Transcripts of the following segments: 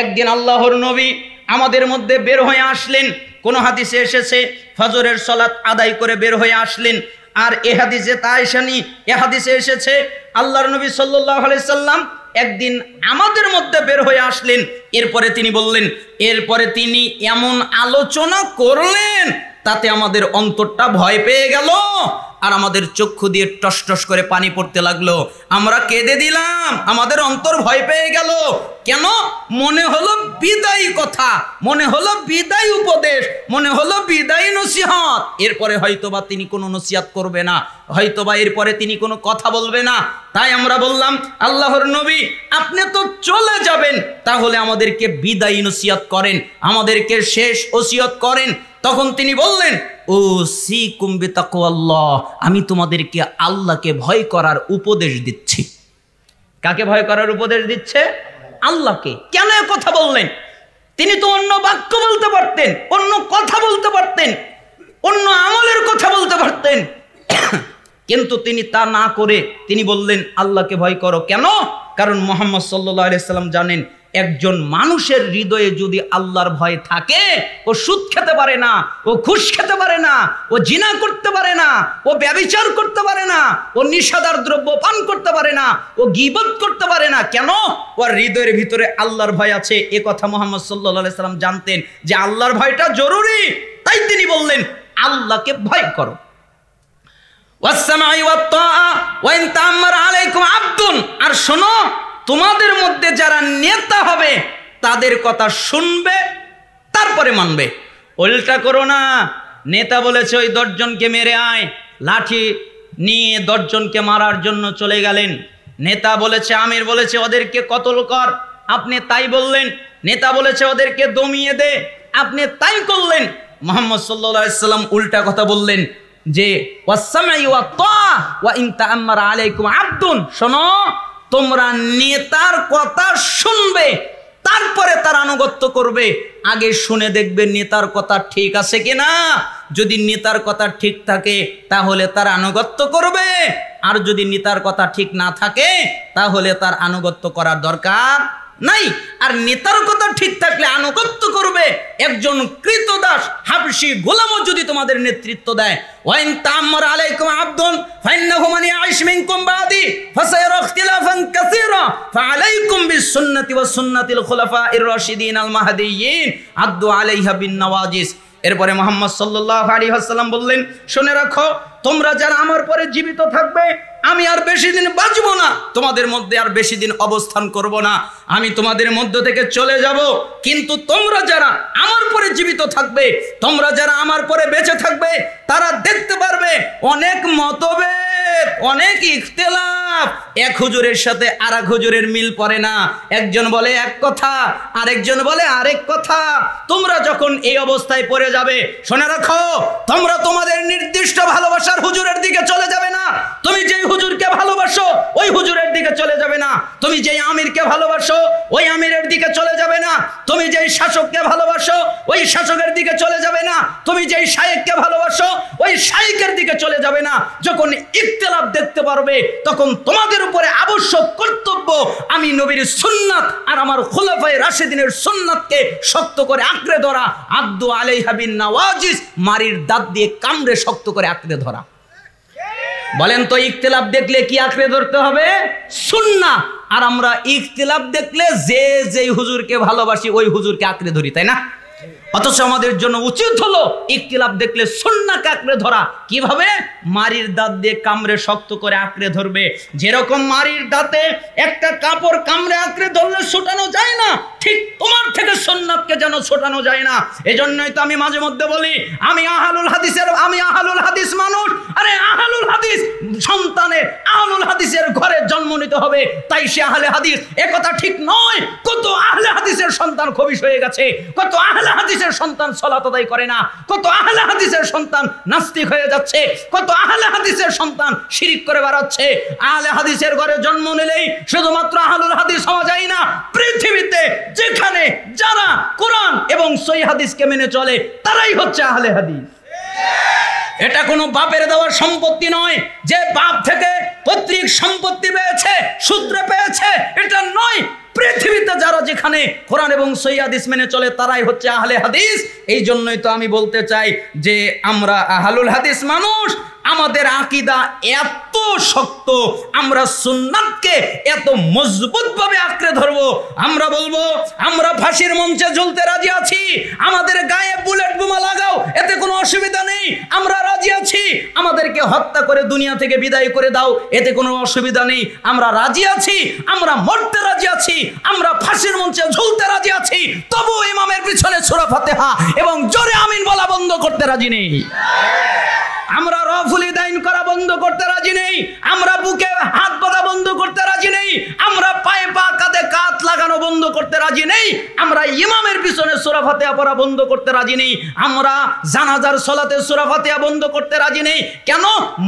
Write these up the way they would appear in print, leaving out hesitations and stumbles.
একদিন আল্লাহর নবী আমাদের মধ্যে বের হয়ে আসলেন। কোন হাদিসে এসেছে ফজরের সালাত আদায় করে বের হয়ে আসলেন, আর এ হাদিসে তা আসেনি। এ হাদিসে এসেছে আল্লাহর নবী সাল্লাল্লাহু আলাইহি সাল্লাম একদিন আমাদের মধ্যে বের হয়ে আসলেন। এরপরে তিনি বললেন, এরপরে তিনি এমন আলোচনা করলেন তাতে আমাদের অন্তরটা ভয় পেয়ে গেল, আর আমাদের চক্ষু দিয়ে টস টস করে পানি পড়তে লাগলো। আমরা কেঁদে দিলাম, আমাদের অন্তর ভয় পেয়ে গেল। কেন? মনে হলো বিদায়ী কথা, মনে হলো বিদায়ী উপদেশ, মনে হলো বিদায়ী নসিহত। এরপরে হয়তোবা তিনি কোনো নসিহত করবে না, হয়তোবা এরপরে তিনি কোনো কথা বলবে না। তাই আমরা বললাম, আল্লাহর নবী আপনি তো চলে যাবেন, তাহলে আমাদেরকে বিদায়ী নসিহত করেন, আমাদেরকে শেষ ওসিয়ত করেন। তখন তিনি বললেন, ওসিকুম বিতাকওয়াল্লাহ, আমি তোমাদেরকে আল্লাহকে ভয় করার উপদেশ দিচ্ছি। কাকে ভয় করার উপদেশ দিচ্ছে? আল্লাহকে। কেন এ কথা বললেন? তিনি তো অন্য বাক্য বলতে পারতেন, অন্য কথা বলতে পারতেন, অন্য আমলের কথা বলতে পারতেন, কিন্তু তিনি তা না করে তিনি বললেন আল্লাহকে ভয় করো। কেন? কারণ মুহাম্মদ সাল্লাল্লাহু আলাইহি সাল্লাম জানেন, একজন মানুষের হৃদয়ে যদি আল্লাহর ভয় থাকে, ও সুদ খেতে পারে না, ও ঘুষ খেতে পারে না, ও জিনা করতে পারে না, ও ব্যভিচার করতে পারে না, ও নিষাদার দ্রব্য পান করতে পারে না, ও গীবত করতে পারে না। কেন? ওর হৃদয়ের ভিতরে আল্লাহর ভয় আছে। এ কথা মুহাম্মদ সাল্লাল্লাহু আলাইহি সাল্লাম জানতেন যে আল্লাহর ভয়টা জরুরি। তাই তিনি বললেন আল্লাহকে ভয় করো। ওয়াসসামাই ওয়াত-তাআ ওয়া ইন তা'আম্মারা আলাইকুম আবদুন, আর শোনো, তোমাদের মধ্যে যারা নেতা হবে তাদের কথা শুনবে, তারপরে মানবে। উল্টা করো না। নেতা বলেছে ওই 10 জনকে মেরে আয়, লাঠি নিয়ে 10 জনকে মারার জন্য চলে গেলেন। নেতা বলেছে, আমির বলেছে ওদেরকে কতল কর, আপনি তাই বললেন। নেতা বলেছে ওদেরকে দমিয়ে দে, আপনি তাই করলেন। মুহাম্মদ সাল্লাল্লাহু আলাইহি সাল্লাম উল্টা কথা বললেন যে ওয়াসসামাই ওয়াত-তাআ ওয়া ইন তা'আম্মারা আলাইকুম আবদুন, শোনো, তোমরা নেতার কথা শুনবে, তারপরে তার আনুগত্য করবে। আগে শুনে দেখবে নেতার কথা ঠিক আছে কিনা। যদি নেতার কথা ঠিক থাকে তাহলে তার আনুগত্য করবে, আর যদি নেতার কথা ঠিক না থাকে তাহলে তার আনুগত্য করার দরকার নাই। আর নেতার কথা ঠিক থাকলে আনুগত্য করবে। একজন কৃতদাস হাবশী গোলামও যদি তোমাদের নেতৃত্ব দেয়, ওয়াইন তা'আম্মারা আলাইকুম আবদুন ফাইন্নাহু মান ইয়াইশ মিনকুম বাদি ফাসায়ারা ইখতিলাফান কাসীরা ফাআলাইকুম বিসুন্নতি ওয়া সুন্নাতিল খুলাফাইর রাশিদিন আল মাহদিয়্যিন আদ্দু আলাইহা বিন নওয়াজিস। এরপরে মুহাম্মদ সাল্লাল্লাহু আলাইহি ওয়াসাল্লাম বললেন, শুনে রাখো, তোমরা যারা আমার পরে জীবিত থাকবে, আমি আর বেশি দিন বাঁচবো না, তোমাদের মধ্যে আর বেশি দিন অবস্থান করব না, আমি তোমাদের মধ্য থেকে চলে যাব। কিন্তু তোমরা যারা আমার পরে জীবিত থাকবে, তোমরা যারা আমার পরে বেঁচে থাকবে, তারা দেখতে পারবে অনেক মতভেদ, অনেক ইখতিলাফ। এক হুজুরের সাথে আরেক হুজুরের মিল পড়ে না, একজন বলে এক কথা, আরেকজন বলে আরেক কথা। তোমরা যখন এই অবস্থায় পড়ে যাবে, শুনে রাখো, তোমরা তোমাদের নির্দিষ্ট ভালোবাসার হুজুরের দিকে চলে যাবে না। তুমি যেই হুজুরকে ভালোবাসো ওই হুজুরের দিকে চলে যাবে না। তুমি যেই আমিরকে ভালোবাসো ওই আমিরের দিকে চলে যাবে না। তুমি যেই শাসককে ভালোবাসো ওই শাসকের দিকে চলে যাবে না। তুমি যেই শায়েখকে ভালোবাসো ওই শায়েখের দিকে চলে যাবে না। যখন ইখতিলাফ দেখতে পারবে, তখন তোমাদের উপরে আবশ্যক কর্তব্য আমি নবীর সুন্নাত আর আমার খুলাফায়ে রাশিদিনের সুন্নাতকে শক্ত করে আঁকড়ে ধরা। আদ্দু আলাইহা বিন নওয়াজিস, মারির দাঁত দিয়ে কামড়ে শক্ত করে আঁকড়ে ধরা। বলেন তো, ইখতিলাফ দেখলে কি আঁকড়ে ধরতে হবে? সুন্নাহ। আর আমরা ইখতিলাফ দেখলে যেই হুজুরকে ভালোবাসি ওই হুজুরকে আঁকড়ে ধরি, তাই না? অথচ আমাদের জন্য উচিত হলো ইখতিলাফ দেখলে সুন্নাহকে আঁকড়ে ধরা। কিভাবে? মারির দাঁত দিয়ে কামড়ে শক্ত করে আঁকড়ে ধরবে। যেরকম মারির দাঁতে একটা কাপড় কামড়ে আঁকড়ে ধরলে ছোটানো যায় না, ঠিক তোমার থেকে সুন্নাতকে যেন ছোটানো যায় না। এজন্যই তো আমি মাঝে মধ্যে বলি, আমি আহলুল হাদিস মানুষ। আরে আহলুল হাদিস সন্তানের আহলুল হাদিসের ঘরে জন্ম নিতে হবে, তাই সে আহলে হাদিস। এ কথা ঠিক নয়। কত আহলে হাদিসের সন্তান খবিশ হয়ে গেছে, কত আহলে হাদিসের সন্তান সালাত আদায় করে না, কত আহলে হাদিসের সন্তান নাস্তিক হয়ে যাচ্ছে, কত আহলে হাদিসের সন্তান শিরিক করে বেড়াচ্ছে। আহলে হাদিসের ঘরে জন্ম নিলেই শুধুমাত্র আহলুল হাদিস হওয়া যায় না। পৃথিবীতে যেখানে যারা কোরআন এবং সহিহ হাদিসকে মেনে চলে তারাই হচ্ছে আহলে হাদিস। এটা কোনো বাপের দেওয়ার সম্পত্তি নয়, যে বাপ থেকে পৈতৃক সম্পত্তি পেয়েছে, সূত্রে পেয়েছে, এটা নয়। পৃথিবীতে যারা যেখানে কোরআন এবং সহিহ হাদিস মেনে চলে তারাই হচ্ছে আহলে হাদিস। এই জন্যই তো আমি বলতে চাই যে আমরা আহলুল হাদিস মানুষ, আমাদের আকীদা এত শক্ত, আমরা সুন্নাতকে এত মজবুত ভাবে আঁকড়ে ধরবো। আমরা বলবো আমরা ফাঁসির মঞ্চে ঝুলতে রাজি আছি, আমাদের গায়ে বুলেট বোমা লাগাও, এতে কোনো অসুবিধা নেই, আমরা রাজি আছি। আমাদেরকে হত্যা করে দুনিয়া থেকে বিদায় করে দাও, এতে কোনো অসুবিধা নেই, আমরা রাজি আছি। আমরা মরতে রাজি আছি, আমরা ফাঁসির মঞ্চে ঝুলতে রাজি আছি, তবু ইমামের পিছনে সূরা ফাতিহা এবং জোরে আমিন বলা বন্ধ করতে রাজি নেই। আমরা রফুল ইদাইন করা বন্ধ করতে রাজি নেই, আমরা বুকে হাত বাঁধা বন্ধ করতে রাজি নেই, আমরা পায়ে পা কাঁধে কাঁধ লাগানো বন্ধ করতে রাজি নেই, আমরা ইমামের পিছনে সূরা ফাতিহা পড়া বন্ধ করতে রাজি নেই, আমরা জানাজার সালাতে সূরা ফাতিহা বন্ধ করতে রাজি নেই। কেন?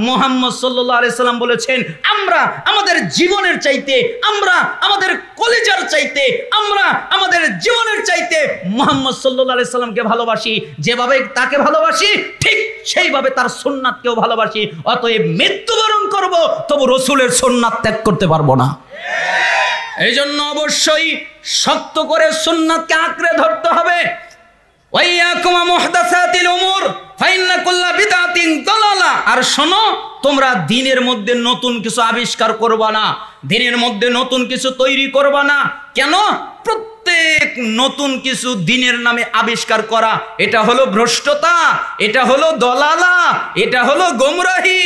মুহাম্মদ সাল্লাল্লাহু আলাইহি সাল্লাম বলেছেন আমরা আমাদের জীবনের চাইতে, আমরা আমাদের কলিজার চাইতে, আমরা আমাদের জীবনের চাইতে মুহাম্মদ সাল্লাল্লাহু আলাইহি সাল্লামকে ভালোবাসি। যেভাবে তাকে ভালোবাসি ঠিক সেইভাবে তার সুন্নাতকেও ভালোবাসি। অতএব মৃত্যুবরণ করব, তবু রসুলের সুন্নাত ত্যাগ করতে পারবো না। এই জন্য অবশ্যই শক্ত করে সুন্নাতকে আঁকড়ে ধরতে হবে। ওয়াইয়াকুম মুহদাসাতিল উমুর ফাইন্না কুল্লা বিদআতিন দালালা। আর শোনো, তোমরা দিনের মধ্যে নতুন কিছু আবিষ্কার করবা না, দিনের মধ্যে নতুন কিছু তৈরি করবা না। কেন? প্রত্যেক নতুন কিছু দিনের নামে আবিষ্কার করা, এটা হলো ভ্রষ্টতা, এটা হলো দলালা, এটা হলো গোমরাহি।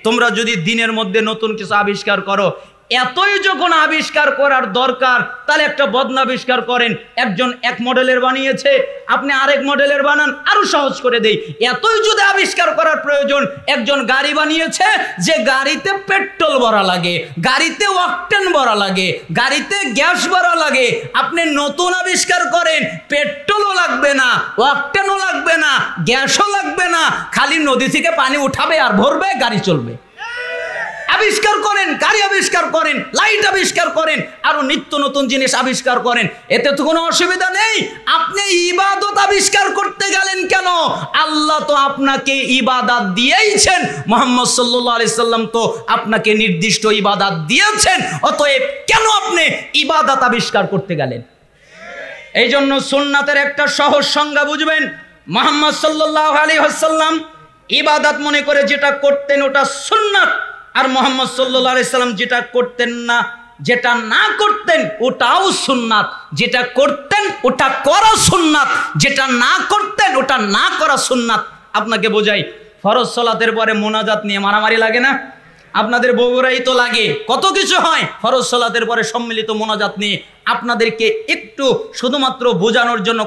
তোমরা যদি দিনের মধ্যে নতুন কিছু আবিষ্কার করো, এতই যখন আবিষ্কার করার দরকার, তাহলে একটা বদনা আবিষ্কার করেন। একজন এক মডেলের বানিয়েছে, আপনি আরেক মডেলের বানান, আরো সহজ করে দেই। এতই যদি আবিষ্কার করার প্রয়োজন, একজন গাড়ি বানিয়েছে যে গাড়িতে পেট্রোল ভরা লাগে, গাড়িতে অকটেন ভরা লাগে, গাড়িতে গ্যাস ভরা লাগে, আপনি নতুন আবিষ্কার করেন, পেট্রোলও লাগবে না, অকটেনও লাগবে না, গ্যাসও লাগবে না, খালি নদী থেকে পানি উঠাবে আর ভরবে, গাড়ি চলবে। আবিষ্কার করেন, গাড়ি আবিষ্কার করেন, লাইট আবিষ্কার করেন, আরো নিত্য নতুন জিনিস আবিষ্কার করেন, এতে তো কোনো অসুবিধা নেই। আপনি ইবাদত আবিষ্কার করতে গেলেন কেন? আল্লাহ তো আপনাকে ইবাদত দিয়েইছেন, মুহাম্মদ সাল্লাল্লাহু আলাইহি সাল্লাম তো আপনাকে নির্দিষ্ট ইবাদত দিয়েছেন। অতএব কেন আপনি ইবাদত আবিষ্কার করতে গেলেন? এই জন্য সুন্নাতের একটা সহজ সংজ্ঞা বুঝবেন। মুহাম্মদ সাল্লাল্লাহু আলাইহি ওয়াসাল্লাম ইবাদত মনে করে যেটা করতেন ওটা সুন্নাত, আর মুহাম্মদ সাল্লাল্লাহু আলাইহি সাল্লাম যেটা করতেন না, যেটা না করতেন ওটাও সুন্নাত, যেটা করতেন ওটা করা সুন্নাত, যেটা না করতেন ওটা না করা সুন্নাত। আপনাকে বোঝাই, ফরজ সালাতের পরে মোনাজাত নিয়ে মারামারি লাগে না? আপনাদের বগুড়াই তো লাগে, কত কিছু হয় ফরজ সালাতের পরে সম্মিলিত মোনাজাত নিয়ে। আপনাদেরকে একটু শুধুমাত্র বোঝানোর জন্য,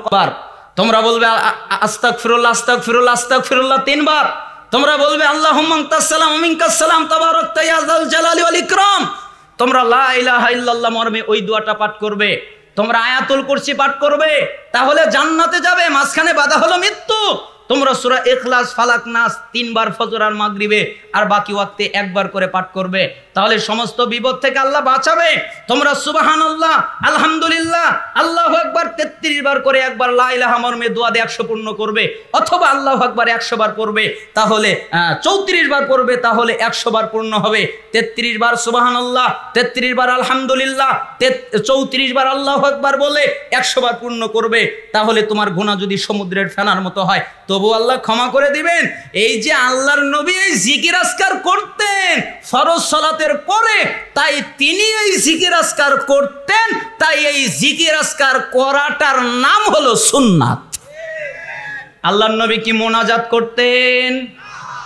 তোমরা বলবে আস্তাগফিরুল্লাহ আস্তাগফিরুল্লাহ আস্তাগফিরুল্লাহ 3 বার, তোমরা বলবে আল্লাহুম্মা আনতাস সালাম ওয়া মিনকাস সালাম তাবারাকতা ইয়া যাল জালালি ওয়াল ইকরাম। তোমরা লা ইলাহা ইল্লাল্লাহ মর্মে ওই দোয়াটা পাঠ করবে, তোমরা আয়াতুল কুরসি পাঠ করবে, তাহলে জান্নাতে যাবে। মাঝখানে বাধা হলো মৃত্যু। তোমরা সূরা ইখলাস, ফালাক, নাস 3 বার ফজর আর মাগরিবে আর বাকি ওয়াক্তে 1 বার করে পাঠ করবে, তাহলে সমস্ত বিপদ থেকে আল্লাহ বাঁচাবে। তোমরা সুবহানাল্লাহ, আলহামদুলিল্লাহ, আল্লাহু আকবার 33 বার করে একবার লা ইলাহা মর্মে দোয়া দিয়ে 100 পূর্ণ করবে, অথবা আল্লাহু আকবার 100 বার পড়বে, তাহলে 34 বার পড়বে, তাহলে 100 বার পূর্ণ হবে। 33 বার সুবহানাল্লাহ, 33 বার আলহামদুলিল্লাহ, 34 বার আল্লাহু আকবার বলে 100 বার পূর্ণ করবে, তাহলে তোমার গুনাহ যদি সমুদ্রের ফেনার মতো হয় তবু আল্লাহ ক্ষমা করে দিবেন। এই যে আল্লাহর নবী এই জিকির আজকার করতেন ফরজ সালাতের পরে, তাই তিনি এই জিকির আজকার করতেন, তাই এই জিকির আজকার করাটার নাম হলো সুন্নাত। আল্লাহর নবী কি মোনাজাত করতেন?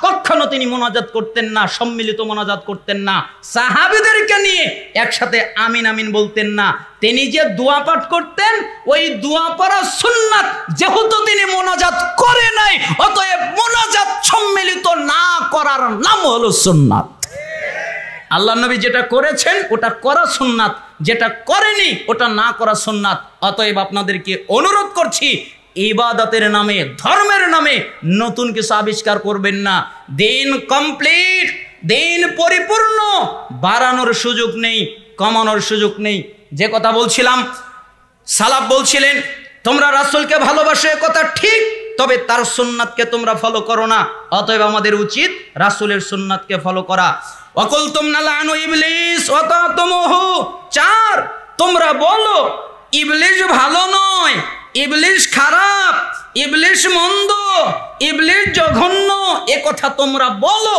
কখনো তিনি মোনাজাত করতেন না, সম্মিলিত মোনাজাত করতেন না, সাহাবীদেরকে নিয়ে একসাথে আমিন আমিন বলতেন না। তিনি যে দোয়া পাঠ করতেন ওই দোয়া পড়া সুন্নাত, যেহেতু তিনি মোনাজাত করে নাই, অতএব মোনাজাত সম্মিলিত না করার নাম হলো সুন্নাত। আল্লাহর নবী যেটা করেছেন ওটা করা সুন্নাত, যেটা করেনি ওটা না করা সুন্নাত। অতএব আপনাদেরকে অনুরোধ করছি, ইবাদতের নামে, ধর্মের নামে নতুন কিছু আবিষ্কার করবেন না। দিন কমপ্লিট, দিন পরিপূর্ণ, বাড়ানোর সুযোগ নেই, কমানোর সুযোগ নেই। যে কথা বলছিলাম, সালাফ বলছিলেন তোমরা রাসূলকে ভালোবাসো, এ কথা ঠিক, তবে তার সুন্নাতকে তোমরা ফলো করো না। অতএব আমাদের উচিত রাসূলের সুন্নাতকে ফলো করা। ওয়াকুলতুম নালানু ইবলিস ওয়া তাতুমুহু। 4 তোমরা বলো ইবলিশ ভালো নয়, ইবলিশ খারাপ, ইবলিশ মন্দ, ইবলিশ জঘন্য, এ কথা তোমরা বলো,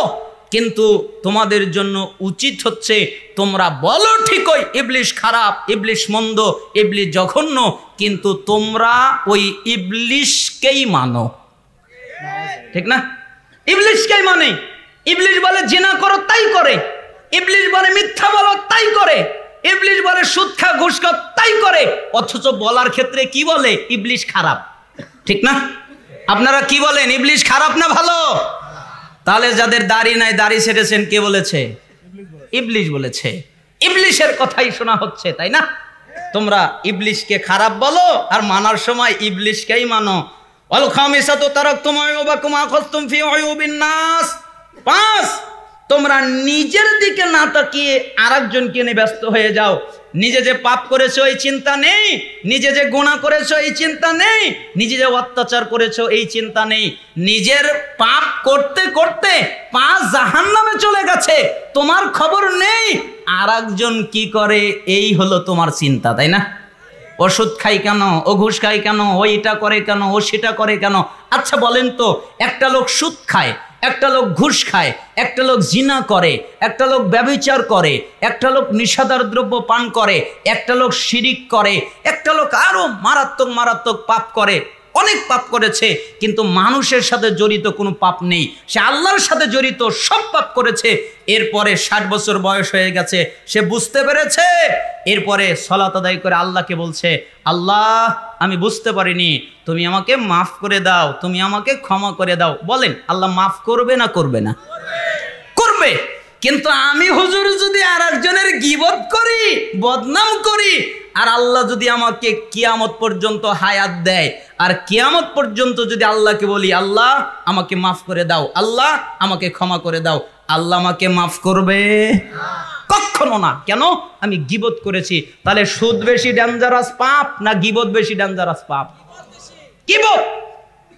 কিন্তু তোমাদের জন্য উচিত হচ্ছে তোমরা বলো ঠিকই ইবলিশ খারাপ, ইবলিশ মন্দ, ইবলিশ জঘন্য, কিন্তু তোমরা ওই ইবলিশকেই মানো। ঠিক না? ইবলিশকেই মানে। ইবলিশ বলে জিনা করো, তাই করে। ইবলিশ বলে মিথ্যা বলো, তাই করে। ইবলিশ বলে সুদ খা, ঘুষ খা, তাই করে। অথচ বলার ক্ষেত্রে কি বলে? ইবলিশ খারাপ। ঠিক না? আপনারা কি বলেন, ইবলিশ খারাপ না ভালো? তাহলে যাদের দাড়ি নাই, দাড়ি ছেড়েছেন, কে বলেছে? ইবলিশ বলেছে। ইবলিশের কথাই শোনা হচ্ছে, তাই না? তোমরা ইবলিশকে খারাপ বলো আর মানার সময় ইবলিশকেই মানো। ওয়াল খামিসাতু তারাকতুম আয়ুবাকুম আখাযতুম ফি আয়ুবিন নাস। 5, তোমরা নিজের দিকে না তাকিয়ে আরেকজনকে নিয়ে ব্যস্ত হয়ে যাও। নিজে যে পাপ করেছো এই চিন্তা নেই, নিজে যে গুনাহ করেছো এই চিন্তা নেই, নিজে যে অত্যাচার করেছো এই চিন্তা নেই। নিজের পাপ করতে করতে পা জাহান্নামে চলে গেছে, তোমার খবর নেই। আরেকজন কি করে এই হলো তোমার চিন্তা, তাই না? ওষুধ খাই কেন, ও ঘুষ খাই কেন, ও এটা করে কেন, ও সেটা করে কেন। আচ্ছা বলেন তো, একটা লোক সুদ খায়, একটা লোক ঘুষ খায়, একটা লোক জিনা করে, একটা লোক ব্যভিচার করে, একটা লোক নিশাদার দ্রব্য পান করে, একটা লোক শিরিক করে, একটা লোক আরো মারাত্মক মারাত্মক পাপ করে, অনেক পাপ করেছে, কিন্তু মানুষের সাথে জড়িত কোনো পাপ নেই, সে আল্লাহর সাথে জড়িত সব পাপ করেছে। এরপরে 60 বছর বয়স হয়ে গেছে, সে বুঝতে পেরেছে, এরপরে সালাত আদায় করে আল্লাহকে বলছে, আল্লাহ আমি বুঝতে পারিনি, তুমি আমাকে মাফ করে দাও, তুমি আমাকে ক্ষমা করে দাও। বলেন আল্লাহ মাফ করবে না করবে না? করবে। কিন্তু আমি হুজুর যদি আর একজনের গীবত করি, বদনাম করি, আর আল্লাহ যদি আমাকে কিয়ামত পর্যন্ত হায়াত দেয়, আর কিয়ামত পর্যন্ত যদি আল্লাহকে বলি আল্লাহ আমাকে মাফ করে দাও, আল্লাহ আমাকে ক্ষমা করে দাও, আল্লাহ আমাকে মাফ করবে? কখনো না। কেন? আমি গীবত করেছি। তাহলে সুদ বেশি ডেঞ্জারাস পাপ না গীবত বেশি ডেঞ্জারাস পাপ? গীবত।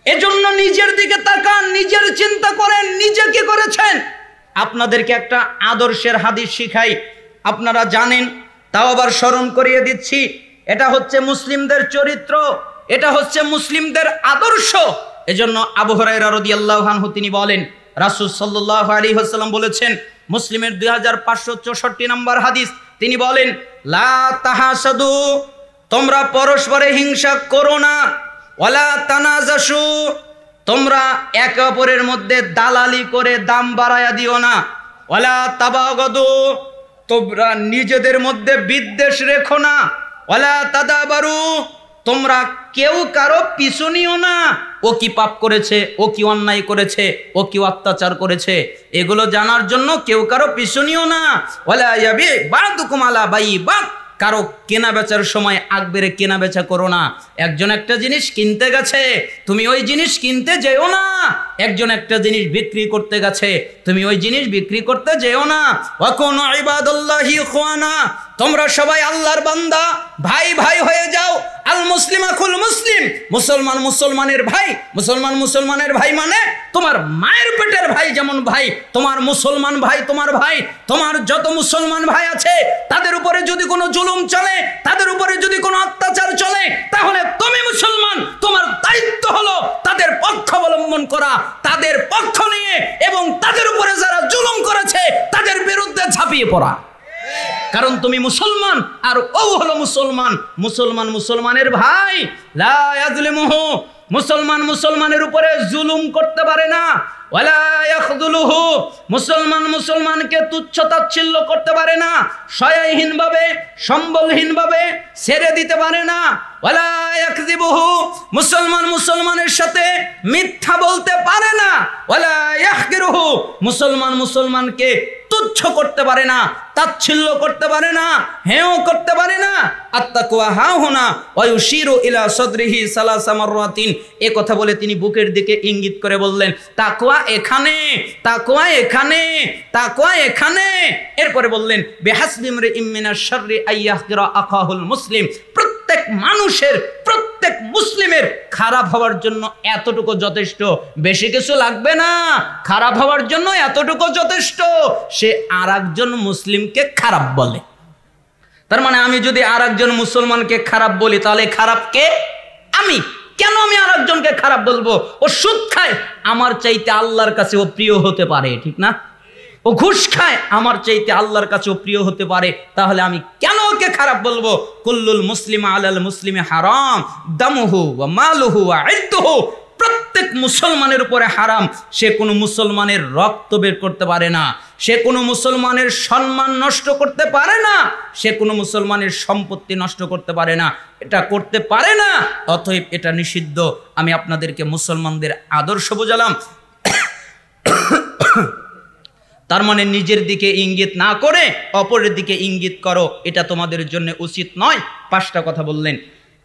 এজন্য নিজের দিকে তাকান, নিজের চিন্তা করেন, নিজে কি করেছেন। আপনাদেরকে একটা আদর্শের হাদিস শিখাই, আপনারা জানেন, তাও আবার স্মরণ করিয়ে দিচ্ছি। এটা হচ্ছে মুসলিমদের চরিত্র, এটা হচ্ছে মুসলিমদের আদর্শ। এজন্য আবু হুরায়রা রাদিয়াল্লাহু আনহু তিনি বলেন, রাসূল সাল্লাল্লাহু আলাইহি ওয়াসাল্লাম বলেছেন, মুসলিমের 2564 নম্বর হাদিস, তিনি বলেন, লা তাহাসাদু, তোমরা পরস্পরে হিংসা করো না, ওয়ালা তানাজাসু, তোমরা একে অপরের মধ্যে দালালি করে দাম বাড়ায়া দিও না, ওয়ালা তাবাগাদু, তোমরা নিজেদের মধ্যে বিদ্বেষ রেখো না, ওয়ালা তাদাবারু, তোমরা কেউ কারো পিছু নিও না, ও কি পাপ করেছে, ও কি অন্যায় করেছে, ও কি অত্যাচার করেছে, এগুলো জানার জন্য কেউ কারো পিছু নিও না। ওয়ালা ইয়াবি বাদুকুম আলা বাইবা, কারো কেনা বেচার সময় আগবেরে কেনা বেচা করো না। একজন একটা জিনিস কিনতে গেছে, তুমি ওই জিনিস কিনতে যেও না। একজন একটা জিনিস বিক্রি করতে গেছে, তুমি ওই জিনিস বিক্রি করতে যেও না। ওয়াকুনু ইবাদাল্লাহি ইখওয়ানা, তোমরা সবাই আল্লাহর বান্দা, ভাই ভাই হয়ে যাও। আল মুসলিম আখুল মুসলিম, মুসলমান মুসলমানের ভাই, মুসলমান মুসলমানের ভাই মানে তোমার মায়ের পেটের ভাই যেমন ভাই, তোমার মুসলমান ভাই তোমার ভাই। তোমার যত মুসলমান ভাই আছে তাদের উপরে যদি কোনো জুলুম চলে, তাদের উপরে যদি কোনো অত্যাচার চলে, তাহলে তুমি মুসলমান, তোমার দায়িত্ব হলো তাদের পক্ষ অবলম্বন করা, তাদের পক্ষ নিয়ে এবং তাদের উপরে যারা জুলুম করেছে তাদের বিরুদ্ধে ঝাঁপিয়ে পড়া। কারণ তুমি মুসলমান আর ও হলো মুসলমান, মুসলমান মুসলমানের ভাই। লা ইয়াজলিমুহু, মুসলমান মুসলমানের উপরে জুলুম করতে পারে না। ওয়ালা ইয়াখযুলুহু, মুসলমান মুসলমানকে তুচ্ছ তাচ্ছিল্য করতে পারে না, সহায়হীন ভাবে সম্বলহীন ভাবে ছেড়ে দিতে পারে না। ওয়ালা ইয়াকযিবুহু, মুসলমান মুসলমানের সাথে মিথ্যা বলতে পারে না। ওয়ালা ইয়াহকিরুহু, মুসলমান মুসলমানকে তুচ্ছ করতে পারে না, তাচ্ছিল্য করতে পারে না, হেয় করতে পারে না। আত্তাকওয়া হাহুনা ওয়া ইউশিরু ইলা সাদরিহি সালাসা মাররাতিন, এই কথা বলে তিনি বুকের দিকে ইঙ্গিত করে বললেন, তাকওয়া এখানে, তাকওয়া এখানে, তাকওয়া এখানে। এরপরে বললেন, বিহাসবি ইমরিইম মিনাশ শাররি আইয়াহকিরা আখাহুল মুসলিম, প্রত্যেক মানুষের, প্রত্যেক মুসলিমের খারাপ হওয়ার জন্য এতটুকু যথেষ্ট, বেশি কিছু লাগবে না। খারাপ হওয়ার জন্য এতটুকু যথেষ্ট, সে আরেকজন মুসলিমকে খারাপ বলে। তার মানে আমি যদি আর একজন মুসলমানকে খারাপ বলি তাহলে খারাপ কে? আমি। কেন আমি আর একজনকে খারাপ বলবো? ও সুদ খায়, আমার চাইতে আল্লাহর কাছে ও প্রিয় হতে পারে, ঠিক না? ও ঘুষ খায়, আমার চাইতে আল্লাহর কাছে ও প্রিয় হতে পারে, তাহলে আমি কেন ওকে খারাপ বলবো? কুল্লুল মুসলিম আলাল মুসলিমে হারাম দামুহু ওয়া মালুহু ওয়া ইদ্দুহু, প্রত্যেক মুসলমানের উপরে হারাম। সে কোনো মুসলমানের রক্ত বের করতে পারে না, সে কোনো মুসলমানের সম্মান নষ্ট করতে পারে না, সে কোনো মুসলমানের সম্পত্তি নষ্ট করতে পারে না, এটা করতে পারে না, অতএব এটা নিষিদ্ধ। আমি আপনাদেরকে মুসলমানদের আদর্শ বোঝালাম। তার মানে নিজের দিকে ইঙ্গিত না করে অপরের দিকে ইঙ্গিত করো, এটা তোমাদের জন্য উচিত নয়। 5টা কথা বললেন।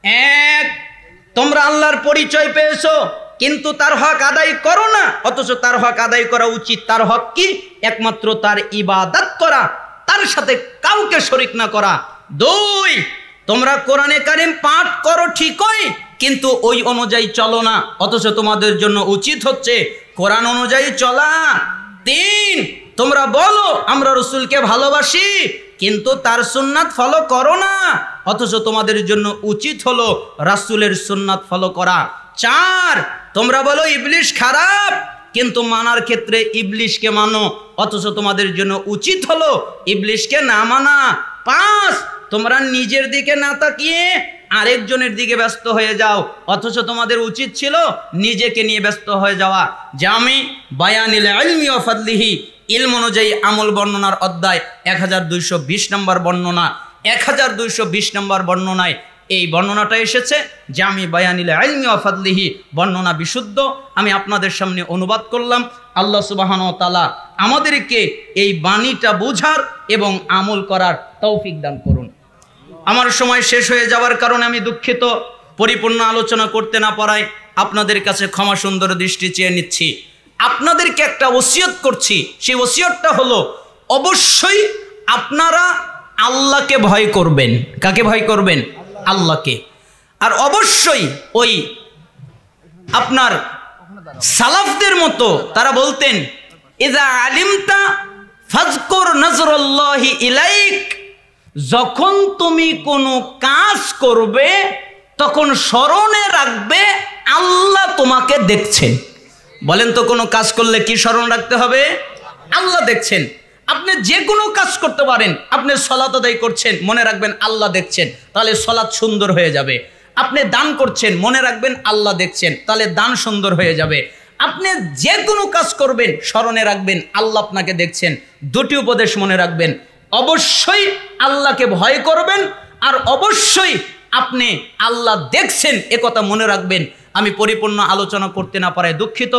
1, তোমরা আল্লাহর পরিচয় পেয়েছো কিন্তু তার হক আদায় করো না, অথচ তার হক আদায় করা উচিত। তার হক কি? একমাত্র তার ইবাদত করা, তার সাথে কাউকে শরীক না করা। 2, তোমরা কোরআনে কারিম পাঠ করো ঠিকই, কিন্তু ওই অনুযায়ী চলো না, অথচ তোমাদের জন্য উচিত হচ্ছে কোরআন অনুযায়ী চলা। 3, তোমরা বলো আমরা রাসূলকে ভালোবাসি, কিন্তু তার সুন্নাত ফলো করো না, অথচ তোমাদের জন্য উচিত হলো রাসূলের সুন্নাত ফলো করা। 4, তোমরা বলো ইবলিশ খারাপ, কিন্তু মানার ক্ষেত্রে ইবলিশকে মানো, অথচ তোমাদের জন্য উচিত হলো ইবলিশকে না মানা। 5, তোমরা নিজের দিকে না তাকিয়ে আরেকজনের দিকে ব্যস্ত হয়ে যাও, অথচ তোমাদের উচিত ছিল নিজেকে নিয়ে ব্যস্ত হয়ে যাওয়া। জামি বায়ানিল ইলমি ওয়া ফাদলিহি, ইলম অনুযায়ী আমল বর্ণনার অধ্যায় 1220 নম্বর বর্ণনা। 1220 নম্বর বর্ণনায় এই বর্ণনাটা এসেছে, জামি বায়ানিল ইলমি ওয়া ফাদলিহি, বর্ণনা বিশুদ্ধ। আমি আপনাদের সামনে অনুবাদ করলাম। আল্লাহ সুবহানাহু ওয়া তাআলা আমাদেরকে এই বাণীটা বোঝার এবং আমল করার তৌফিক দান করুন। আমার সময় শেষ হয়ে যাওয়ার কারণে আমি দুঃখিত, পরিপূর্ণ আলোচনা করতে না পারায় আপনাদের কাছে ক্ষমা সুন্দর দৃষ্টি চেয়ে নিচ্ছি। আপনাদেরকে একটা ওসিয়ত করছি, সেই ওসিয়তটা হলো অবশ্যই আপনারা আল্লাহকে ভয় করবেন। কাকে ভয় করবেন? আল্লাহকে। আর অবশ্যই ওই আপনার সালাফদের মতো তারা বলতেন, ইযা আলিমতা ফাজকুর নজরুল্লাহি ইলাইক, যখন তুমি কোনো কাজ করবে তখন স্মরণে রাখবে আল্লাহ তোমাকে দেখছেন। বলেন তো, কোনো কাজ করলে কি স্মরণ রাখতে হবে? আল্লাহ দেখছেন। আপনি যে কোনো কাজ করতে পারেন, আপনি সালাত আদায় করছেন, মনে রাখবেন আল্লাহ দেখছেন, তাহলে সালাত সুন্দর হয়ে যাবে। আপনি দান করছেন, মনে রাখবেন আল্লাহ দেখছেন, তাহলে দান সুন্দর হয়ে যাবে। আপনি যে কোনো কাজ করবেন স্মরণে রাখবেন আল্লাহ আপনাকে দেখছেন। 2টি উপদেশ মনে রাখবেন, অবশ্যই আল্লাহকে ভয় করবেন, আর অবশ্যই আপনি আল্লাহ দেখছেন, একথা মনে রাখবেন। আমি পরিপূর্ণ আলোচনা করতে না পারায় দুঃখিত।